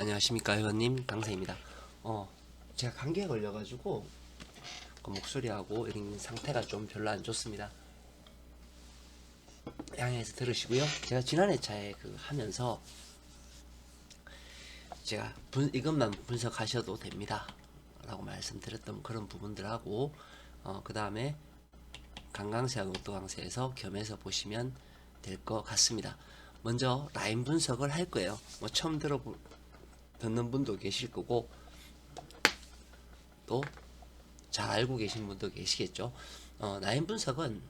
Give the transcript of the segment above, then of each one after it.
안녕하십니까 회원님 강세입니다. 제가 감기에 걸려가지고 목소리하고 이런 상태가 좀 별로 안 좋습니다. 양해해서 들으시고요. 제가 지난 회차에 하면서 제가 이것만 분석하셔도 됩니다 라고 말씀드렸던 그런 부분들하고 그 다음에 강강세와 녹두강세에서 겸해서 보시면 될 것 같습니다. 먼저 라인 분석을 할 거예요. 처음 듣는 분도 계실 거고 또 잘 알고 계신 분도 계시겠죠. 라인 분석은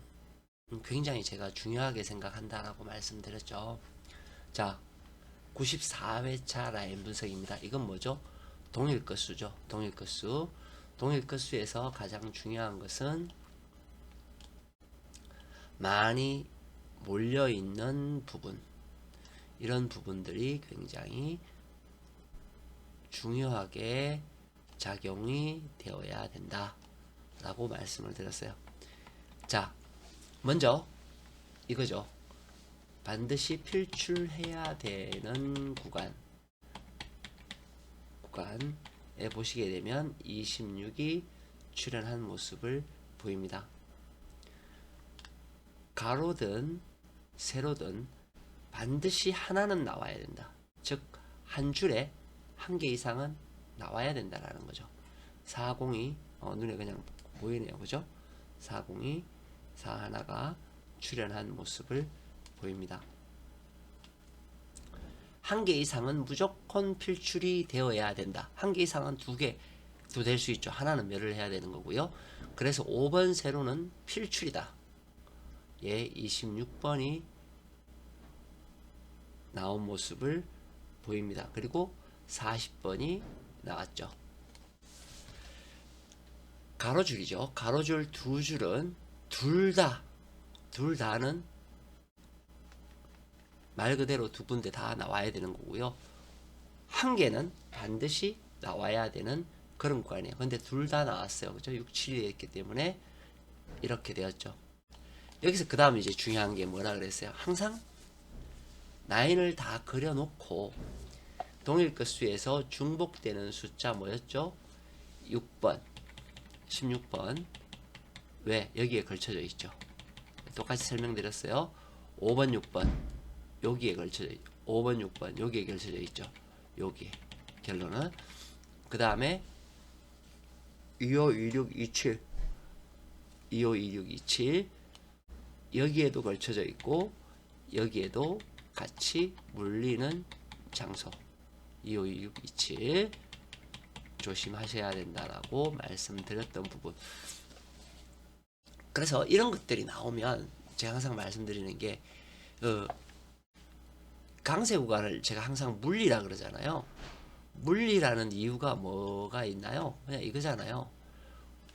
굉장히 제가 중요하게 생각한다라고 말씀드렸죠. 자, 94회차 라인 분석입니다. 이건 뭐죠? 동일것수죠. 동일것수. 동일것수에서 가장 중요한 것은 많이 몰려있는 부분, 이런 부분들이 굉장히 중요하게 작용이 되어야 된다 라고 말씀을 드렸어요. 자, 먼저 이거죠. 반드시 필출해야 되는 구간에 보시게 되면 26이 출현한 모습을 보입니다. 가로든 세로든 반드시 하나는 나와야 된다. 즉 한 줄에 한 개 이상은 나와야 된다라는 거죠. 402 눈에 그냥 보이네요. 그죠? 402 41가 출현한 모습을 보입니다. 한 개 이상은 무조건 필출이 되어야 된다. 한 개 이상은 두 개도 될 수 있죠. 하나는 멸을 해야 되는 거고요. 그래서 5번 세로는 필출이다. 예, 26번이 나온 모습을 보입니다. 그리고 40번이 나왔죠. 가로줄이죠. 가로줄 두 줄은 둘 다는 말 그대로 두 군데 다 나와야 되는 거고요. 한 개는 반드시 나와야 되는 그런 구간이에요. 근데 둘 다 나왔어요. 그죠? 6, 7이 있기 때문에 이렇게 되었죠. 여기서 그 다음 이제 중요한 게 뭐라 그랬어요? 항상 라인을 다 그려놓고 동일것수에서 중복되는 숫자 뭐였죠? 6번, 16번. 왜? 여기에 걸쳐져 있죠. 똑같이 설명드렸어요. 5번, 6번 여기에 걸쳐져 있죠. 5번, 6번 여기에 걸쳐져 있죠. 여기에 결론은. 그 다음에 25, 26, 27 25, 26, 27 여기에도 걸쳐져 있고 여기에도 같이 물리는 장소 25, 26, 27 조심하셔야 된다라고 말씀드렸던 부분. 그래서 이런 것들이 나오면 제가 항상 말씀드리는 게 강세 구간을 제가 항상 물리라 그러잖아요. 물리라는 이유가 뭐가 있나요? 그냥 이거잖아요.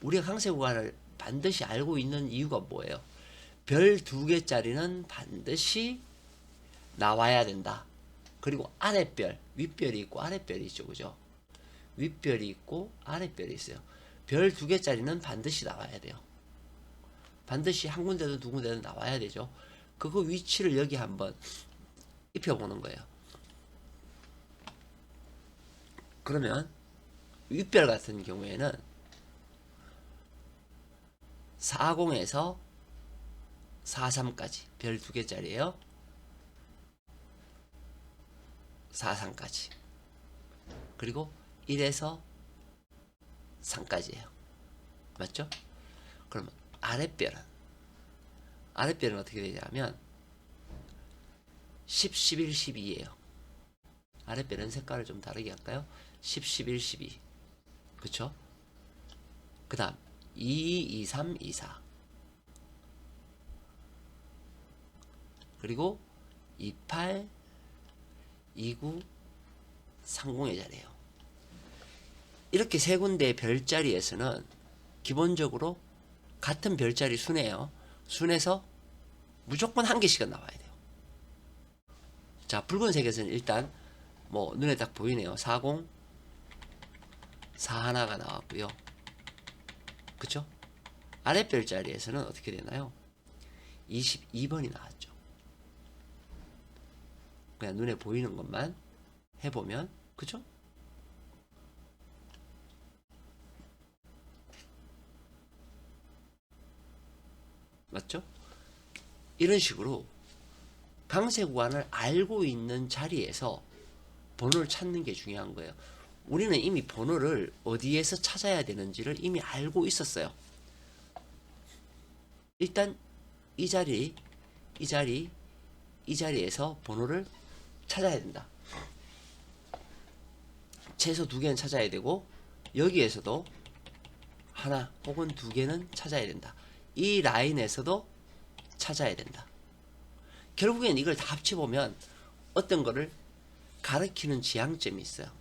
우리가 강세 구간을 반드시 알고 있는 이유가 뭐예요? 별 2개짜리는 반드시 나와야 된다. 그리고 아랫별, 윗별이 있고 아랫별이 있죠. 그죠? 윗별이 있고 아랫별이 있어요. 별 2개짜리는 반드시 나와야 돼요. 반드시 한 군데든 두 군데든 나와야 되죠. 그거 위치를 여기 한번 입혀보는 거예요. 그러면 윗별 같은 경우에는 40에서 43까지 별 2개짜리예요. 43까지. 그리고 1에서 3까지예요. 맞죠? 그러면 아랫별은 어떻게 되냐면 10, 11, 12예요. 아랫별은 색깔을 좀 다르게 할까요? 10, 11, 12. 그쵸? 그 다음 2, 2, 3, 2, 4 그리고 28, 29, 30의 자리예요. 이렇게 세 군데의 별자리에서는 기본적으로 같은 별자리 순이에요. 순에서 무조건 한 개씩은 나와야 돼요. 자, 붉은색에서는 일단 눈에 딱 보이네요. 40, 41가 나왔고요. 그쵸? 아랫별자리에서는 어떻게 되나요? 22번이 나왔죠. 그냥 눈에 보이는 것만 해보면 그죠? 맞죠? 이런 식으로 강세 구간을 알고 있는 자리에서 번호를 찾는 게 중요한 거예요. 우리는 이미 번호를 어디에서 찾아야 되는지를 이미 알고 있었어요. 일단 이 자리, 이 자리, 이 자리에서 번호를 찾아야 된다. 최소 2개는 찾아야 되고 여기에서도 하나 혹은 2개는 찾아야 된다. 이 라인에서도 찾아야 된다. 결국엔 이걸 다 합쳐보면 어떤 거를 가리키는 지향점이 있어요.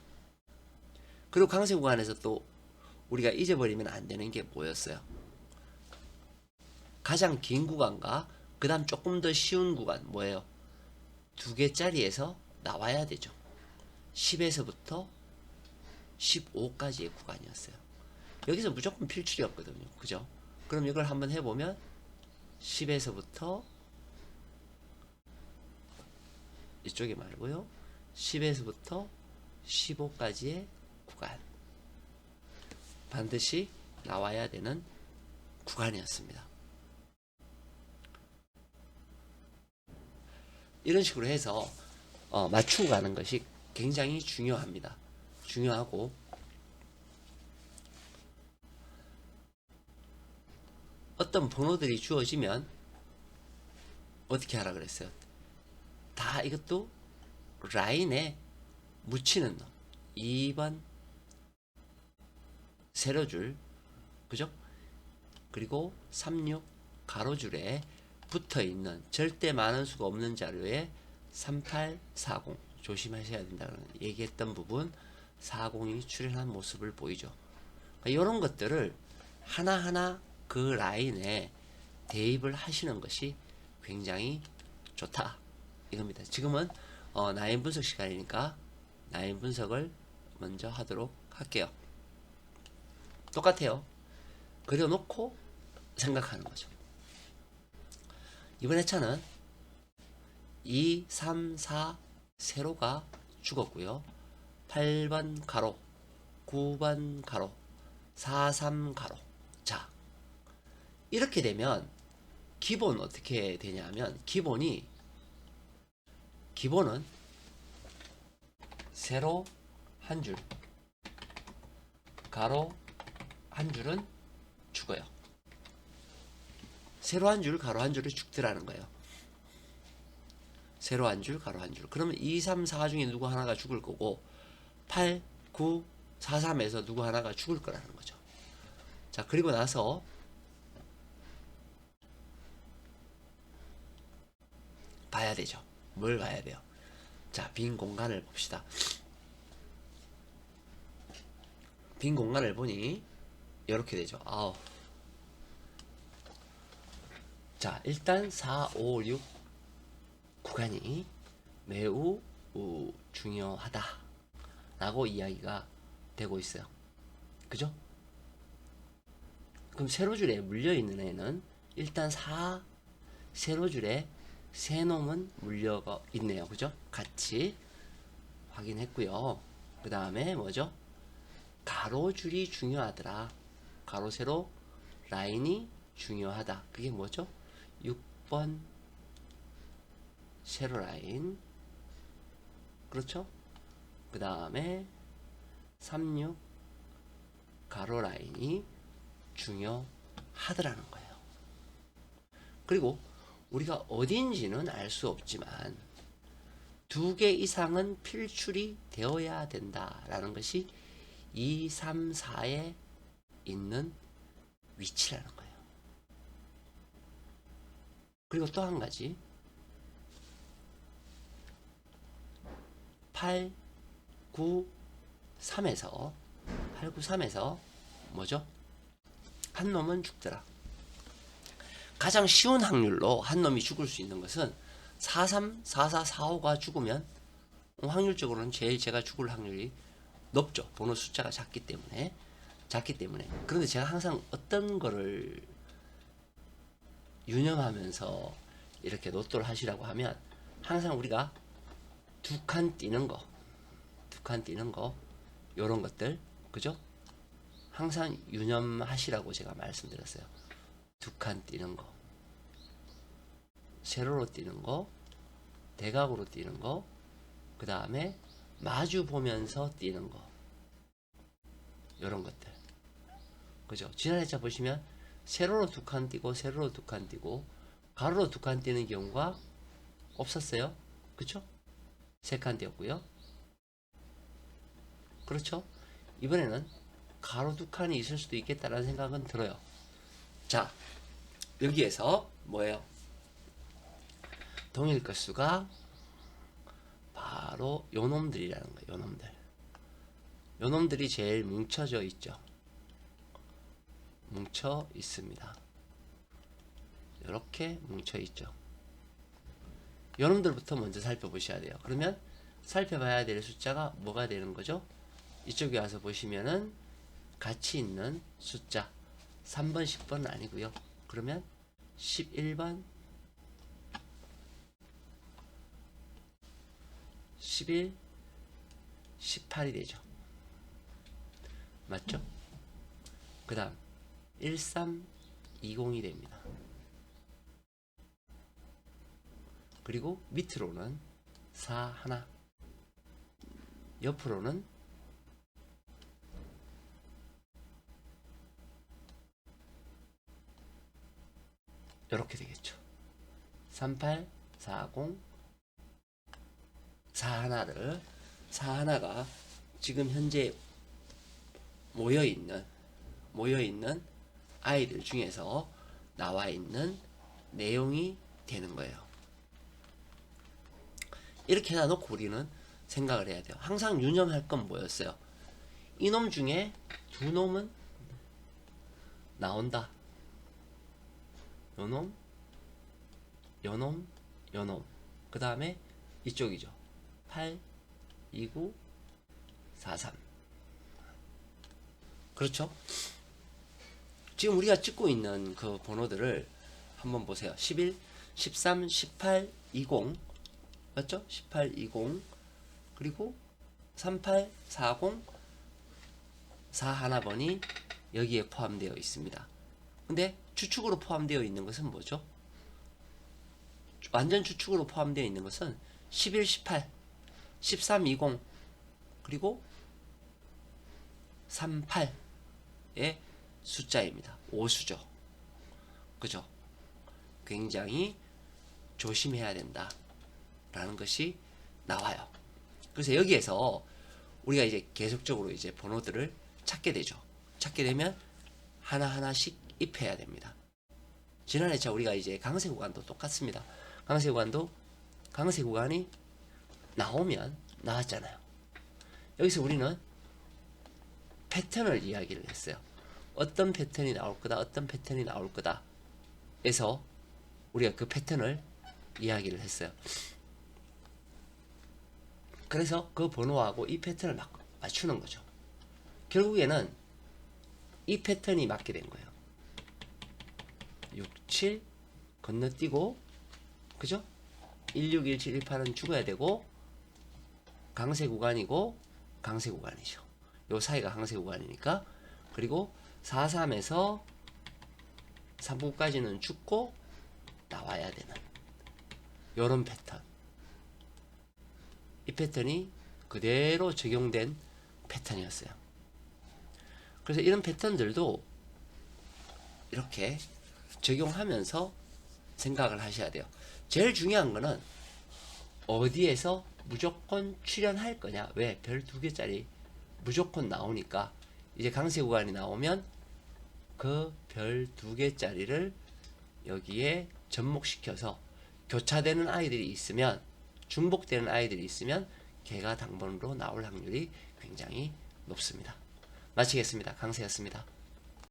그리고 강세 구간에서 또 우리가 잊어버리면 안 되는 게 뭐였어요? 가장 긴 구간과 그 다음 조금 더 쉬운 구간 뭐예요? 2개짜리에서 나와야 되죠. 10에서부터 15까지의 구간이었어요. 여기서 무조건 필출이었거든요. 그죠? 그럼 이걸 한번 해보면 10에서부터 이쪽에 말고요. 10에서부터 15까지의 구간. 반드시 나와야 되는 구간이었습니다. 이런 식으로 해서 맞추고 가는 것이 굉장히 중요합니다. 중요하고 어떤 번호들이 주어지면 어떻게 하라 그랬어요? 다 이것도 라인에 묻히는 놈. 2번 세로줄, 그죠? 그리고 36 가로줄에 붙어 있는 절대 많은 수가 없는 자료에 3840 조심하셔야 된다는 얘기했던 부분 40이 출현한 모습을 보이죠. 그러니까 이런 것들을 하나하나 그 라인에 대입을 하시는 것이 굉장히 좋다 이겁니다. 지금은 라인 분석 시간이니까 라인 분석을 먼저 하도록 할게요. 똑같아요. 그려놓고 생각하는 거죠. 이번 회차는 2, 3, 4 세로가 죽었고요. 8번 가로, 9번 가로, 4, 3 가로. 자, 이렇게 되면 기본 어떻게 되냐면 기본은 세로 한 줄, 가로 한 줄은 죽어요. 세로 한 줄, 가로 한 줄을 죽더라는 거예요. 세로 한 줄, 가로 한 줄. 그러면 2, 3, 4 중에 누구 하나가 죽을 거고 8, 9, 4, 3에서 누구 하나가 죽을 거라는 거죠. 자, 그리고 나서 봐야 되죠. 뭘 봐야 돼요? 자, 빈 공간을 봅시다. 빈 공간을 보니 이렇게 되죠. 아우. 자, 일단 4, 5, 6 구간이 매우 중요하다 라고 이야기가 되고 있어요. 그죠? 그럼 세로줄에 물려있는 애는 일단 세로줄에 세 놈은 물려가 있네요. 그죠? 같이 확인했고요. 그 다음에 뭐죠? 가로줄이 중요하더라. 가로 세로 라인이 중요하다. 그게 뭐죠? 6번 세로 라인. 그렇죠? 그 다음에 36 가로 라인이 중요하더라는 거예요. 그리고 우리가 어딘지는 알 수 없지만 2개 이상은 필출이 되어야 된다라는 것이 2, 3, 4에 있는 위치라는 거예요. 그리고 또 한 가지 8, 9, 3에서 뭐죠? 한 놈은 죽더라. 가장 쉬운 확률로 한 놈이 죽을 수 있는 것은 43, 44, 45가 죽으면 확률적으로는 제일 제가 죽을 확률이 높죠. 번호 숫자가 작기 때문에. 그런데 제가 항상 어떤 거를 유념하면서 이렇게 로또를 하시라고 하면 항상 우리가 두 칸 뛰는 거 칸 띄는 거, 요런 것들, 그죠? 항상 유념하시라고 제가 말씀드렸어요. 2칸 띄는 거, 세로로 띄는 거, 대각으로 띄는 거, 그 다음에 마주 보면서 띄는 거, 요런 것들, 그죠? 지난 회차 보시면 세로로 2칸 띄고 세로로 2칸 띄고 가로로 2칸 띄는 경우가 없었어요. 그쵸? 3칸 띄었고요. 그렇죠? 이번에는 가로 2칸이 있을 수도 있겠다라는 생각은 들어요. 자, 여기에서 뭐예요? 동일 끝수가 바로 요놈들이라는 거예요. 요놈들. 요놈들이 제일 뭉쳐져 있죠. 뭉쳐 있습니다. 이렇게 뭉쳐 있죠. 요놈들부터 먼저 살펴보셔야 돼요. 그러면 살펴봐야 될 숫자가 뭐가 되는 거죠? 이쪽에 와서 보시면은 같이 있는 숫자 3번, 10번은 아니고요. 그러면 11번, 11, 18이 되죠. 맞죠? 그 다음 1320이 됩니다. 그리고 밑으로는 41, 옆으로는 이렇게 되겠죠. 38, 40, 41를 41가 지금 현재 모여있는 아이들 중에서 나와 있는 내용이 되는 거예요. 이렇게 해놓고 우리는 생각을 해야 돼요. 항상 유념할 건 뭐였어요? 이놈 중에 2놈은 나온다. 요놈, 요놈, 요놈. 그 다음에 이쪽이죠. 8, 29, 43. 그렇죠? 지금 우리가 찍고 있는 그 번호들을 한번 보세요. 11, 13, 18, 20. 맞죠? 18, 20. 그리고 38, 40, 41번이 여기에 포함되어 있습니다. 근데 추측으로 포함되어 있는 것은 뭐죠? 완전 추측으로 포함되어 있는 것은 11, 18, 13, 20 그리고 38의 숫자입니다. 5수죠. 그죠? 굉장히 조심해야 된다 라는 것이 나와요. 그래서 여기에서 우리가 이제 계속적으로 이제 번호들을 찾게 되죠. 찾게 되면 하나하나씩 입혀야 됩니다. 지난 회차 우리가 이제 강세 구간도 똑같습니다. 강세 구간이 나오면 나왔잖아요. 여기서 우리는 패턴을 이야기를 했어요. 어떤 패턴이 나올 거다, 어떤 패턴이 나올 거다 에서 우리가 그 패턴을 이야기를 했어요. 그래서 그 번호하고 이 패턴을 맞추는 거죠. 결국에는 이 패턴이 맞게 된 거예요. 6, 7 건너뛰고, 그죠? 16, 17, 18은 죽어야 되고, 강세 구간이고, 강세 구간이죠. 요 사이가 강세 구간이니까. 그리고 4, 3에서 3구까지는 죽고 나와야 되는 요런 패턴. 이 패턴이 그대로 적용된 패턴이었어요. 그래서 이런 패턴들도 이렇게 적용하면서 생각을 하셔야 돼요. 제일 중요한 거는 어디에서 무조건 출연할 거냐. 왜? 별 2개짜리 무조건 나오니까 이제 강세 구간이 나오면 그 별 2개짜리를 여기에 접목시켜서 교차되는 아이들이 있으면, 중복되는 아이들이 있으면 걔가 당번으로 나올 확률이 굉장히 높습니다. 마치겠습니다. 강세였습니다.